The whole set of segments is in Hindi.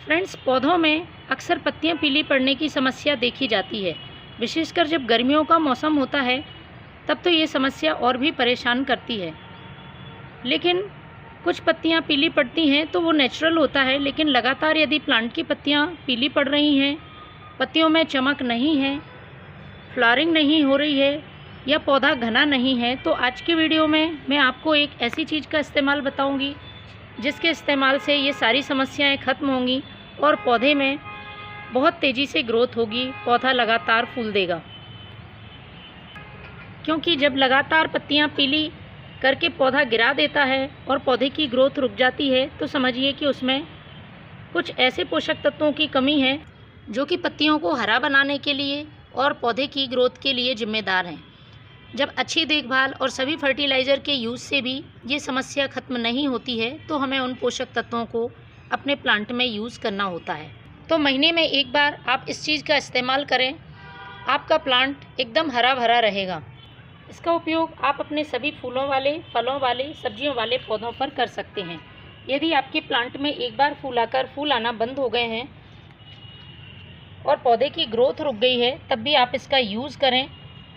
फ्रेंड्स, पौधों में अक्सर पत्तियां पीली पड़ने की समस्या देखी जाती है। विशेषकर जब गर्मियों का मौसम होता है तब तो ये समस्या और भी परेशान करती है। लेकिन कुछ पत्तियां पीली पड़ती हैं तो वो नेचुरल होता है, लेकिन लगातार यदि प्लांट की पत्तियां पीली पड़ रही हैं, पत्तियों में चमक नहीं है, फ्लावरिंग नहीं हो रही है या पौधा घना नहीं है, तो आज की वीडियो में मैं आपको एक ऐसी चीज़ का इस्तेमाल बताऊंगी जिसके इस्तेमाल से ये सारी समस्याएं ख़त्म होंगी और पौधे में बहुत तेज़ी से ग्रोथ होगी, पौधा लगातार फूल देगा। क्योंकि जब लगातार पत्तियां पीली करके पौधा गिरा देता है और पौधे की ग्रोथ रुक जाती है तो समझिए कि उसमें कुछ ऐसे पोषक तत्वों की कमी है जो कि पत्तियों को हरा बनाने के लिए और पौधे की ग्रोथ के लिए जिम्मेदार हैं। जब अच्छी देखभाल और सभी फर्टिलाइज़र के यूज़ से भी ये समस्या ख़त्म नहीं होती है तो हमें उन पोषक तत्वों को अपने प्लांट में यूज़ करना होता है। तो महीने में एक बार आप इस चीज़ का इस्तेमाल करें, आपका प्लांट एकदम हरा भरा रहेगा। इसका उपयोग आप अपने सभी फूलों वाले, फलों वाले, सब्जियों वाले पौधों पर कर सकते हैं। यदि आपके प्लांट में एक बार फूल आना बंद हो गए हैं और पौधे की ग्रोथ रुक गई है, तब भी आप इसका यूज़ करें।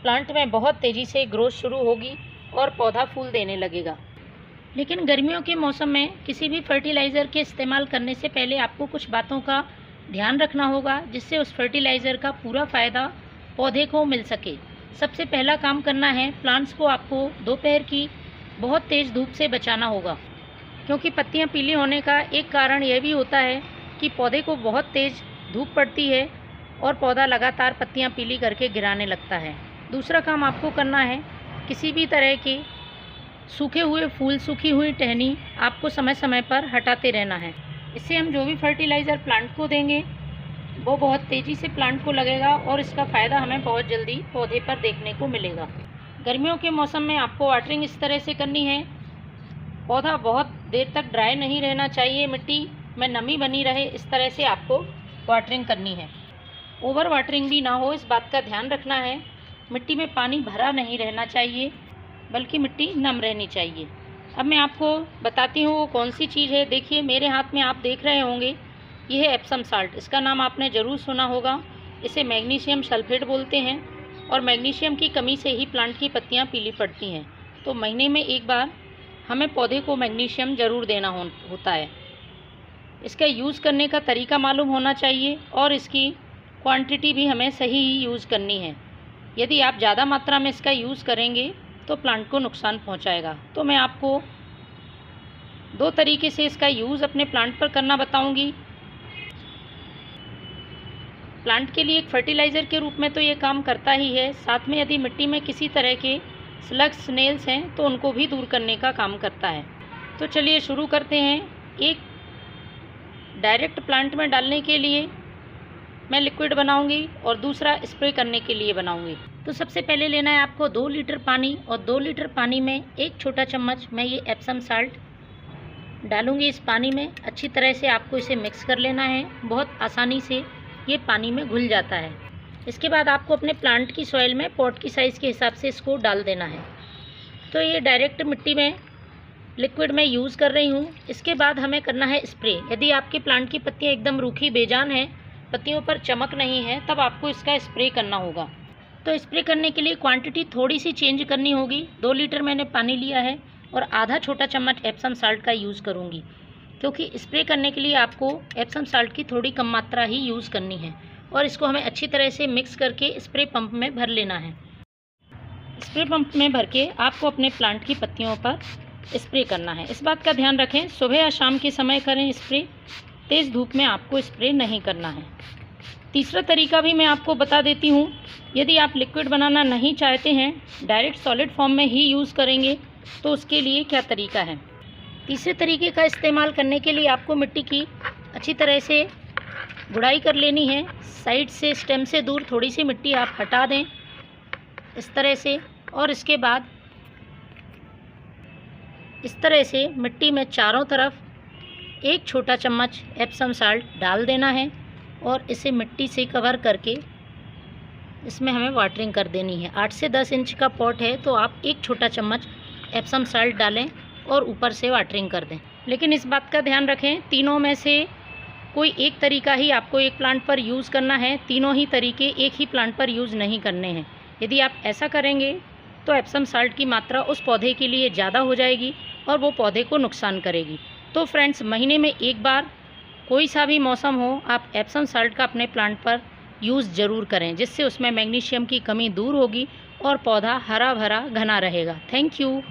प्लांट में बहुत तेज़ी से ग्रोथ शुरू होगी और पौधा फूल देने लगेगा। लेकिन गर्मियों के मौसम में किसी भी फर्टिलाइज़र के इस्तेमाल करने से पहले आपको कुछ बातों का ध्यान रखना होगा जिससे उस फर्टिलाइज़र का पूरा फ़ायदा पौधे को मिल सके। सबसे पहला काम करना है, प्लांट्स को आपको दोपहर की बहुत तेज़ धूप से बचाना होगा, क्योंकि पत्तियां पीली होने का एक कारण यह भी होता है कि पौधे को बहुत तेज़ धूप पड़ती है और पौधा लगातार पत्तियां पीली करके गिराने लगता है। दूसरा काम आपको करना है, किसी भी तरह के सूखे हुए फूल, सूखी हुई टहनी आपको समय समय पर हटाते रहना है। इससे हम जो भी फर्टिलाइज़र प्लांट को देंगे वो बहुत तेज़ी से प्लांट को लगेगा और इसका फ़ायदा हमें बहुत जल्दी पौधे पर देखने को मिलेगा। गर्मियों के मौसम में आपको वाटरिंग इस तरह से करनी है, पौधा बहुत देर तक ड्राई नहीं रहना चाहिए, मिट्टी में नमी बनी रहे, इस तरह से आपको वाटरिंग करनी है। ओवर वाटरिंग भी ना हो, इस बात का ध्यान रखना है। मिट्टी में पानी भरा नहीं रहना चाहिए, बल्कि मिट्टी नम रहनी चाहिए। अब मैं आपको बताती हूँ वो कौन सी चीज़ है। देखिए, मेरे हाथ में आप देख रहे होंगे, ये है एप्सम साल्ट। इसका नाम आपने ज़रूर सुना होगा। इसे मैग्नीशियम सल्फेट बोलते हैं और मैग्नीशियम की कमी से ही प्लांट की पत्तियाँ पीली पड़ती हैं। तो महीने में एक बार हमें पौधे को मैग्नीशियम ज़रूर देना होता है। इसका यूज़ करने का तरीका मालूम होना चाहिए और इसकी क्वांटिटी भी हमें सही ही यूज़ करनी है। यदि आप ज़्यादा मात्रा में इसका यूज़ करेंगे तो प्लांट को नुकसान पहुंचाएगा। तो मैं आपको दो तरीके से इसका यूज़ अपने प्लांट पर करना बताऊंगी। प्लांट के लिए एक फर्टिलाइज़र के रूप में तो ये काम करता ही है, साथ में यदि मिट्टी में किसी तरह के स्लग्स, स्नेल्स हैं तो उनको भी दूर करने का काम करता है। तो चलिए शुरू करते हैं। एक डायरेक्ट प्लांट में डालने के लिए मैं लिक्विड बनाऊंगी और दूसरा स्प्रे करने के लिए बनाऊंगी। तो सबसे पहले लेना है आपको 2 लीटर पानी और 2 लीटर पानी में 1 छोटा चम्मच मैं ये एप्सम साल्ट डालूंगी। इस पानी में अच्छी तरह से आपको इसे मिक्स कर लेना है। बहुत आसानी से ये पानी में घुल जाता है। इसके बाद आपको अपने प्लांट की सॉइल में पॉट की साइज़ के हिसाब से इसको डाल देना है। तो ये डायरेक्ट मिट्टी में लिक्विड में यूज़ कर रही हूँ। इसके बाद हमें करना है स्प्रे। यदि आपके प्लांट की पत्तियाँ एकदम रूखी बेजान हैं, पत्तियों पर चमक नहीं है, तब आपको इसका स्प्रे करना होगा। तो स्प्रे करने के लिए क्वांटिटी थोड़ी सी चेंज करनी होगी। 2 लीटर मैंने पानी लिया है और आधा छोटा चम्मच एप्सम साल्ट का यूज़ करूँगी, क्योंकि स्प्रे करने के लिए आपको एप्सम साल्ट की थोड़ी कम मात्रा ही यूज़ करनी है। और इसको हमें अच्छी तरह से मिक्स करके स्प्रे पंप में भर लेना है। स्प्रे पंप में भर के आपको अपने प्लांट की पत्तियों पर स्प्रे करना है। इस बात का ध्यान रखें, सुबह या शाम के समय करें स्प्रे, तेज़ धूप में आपको स्प्रे नहीं करना है। तीसरा तरीका भी मैं आपको बता देती हूँ। यदि आप लिक्विड बनाना नहीं चाहते हैं, डायरेक्ट सॉलिड फॉर्म में ही यूज़ करेंगे, तो उसके लिए क्या तरीका है। तीसरे तरीके का इस्तेमाल करने के लिए आपको मिट्टी की अच्छी तरह से गुड़ाई कर लेनी है। साइड से, स्टेम से दूर थोड़ी सी मिट्टी आप हटा दें इस तरह से, और इसके बाद इस तरह से मिट्टी में चारों तरफ 1 छोटा चम्मच एप्सम साल्ट डाल देना है और इसे मिट्टी से कवर करके इसमें हमें वाटरिंग कर देनी है। 8 से 10 इंच का पॉट है तो आप 1 छोटा चम्मच एप्सम साल्ट डालें और ऊपर से वाटरिंग कर दें। लेकिन इस बात का ध्यान रखें, तीनों में से कोई एक तरीका ही आपको एक प्लांट पर यूज़ करना है, तीनों ही तरीके एक ही प्लांट पर यूज़ नहीं करने हैं। यदि आप ऐसा करेंगे तो एप्सम साल्ट की मात्रा उस पौधे के लिए ज़्यादा हो जाएगी और वो पौधे को नुकसान करेगी। तो फ्रेंड्स, महीने में एक बार कोई सा भी मौसम हो, आप एप्सम साल्ट का अपने प्लांट पर यूज़ ज़रूर करें, जिससे उसमें मैग्नीशियम की कमी दूर होगी और पौधा हरा भरा घना रहेगा। Thank you.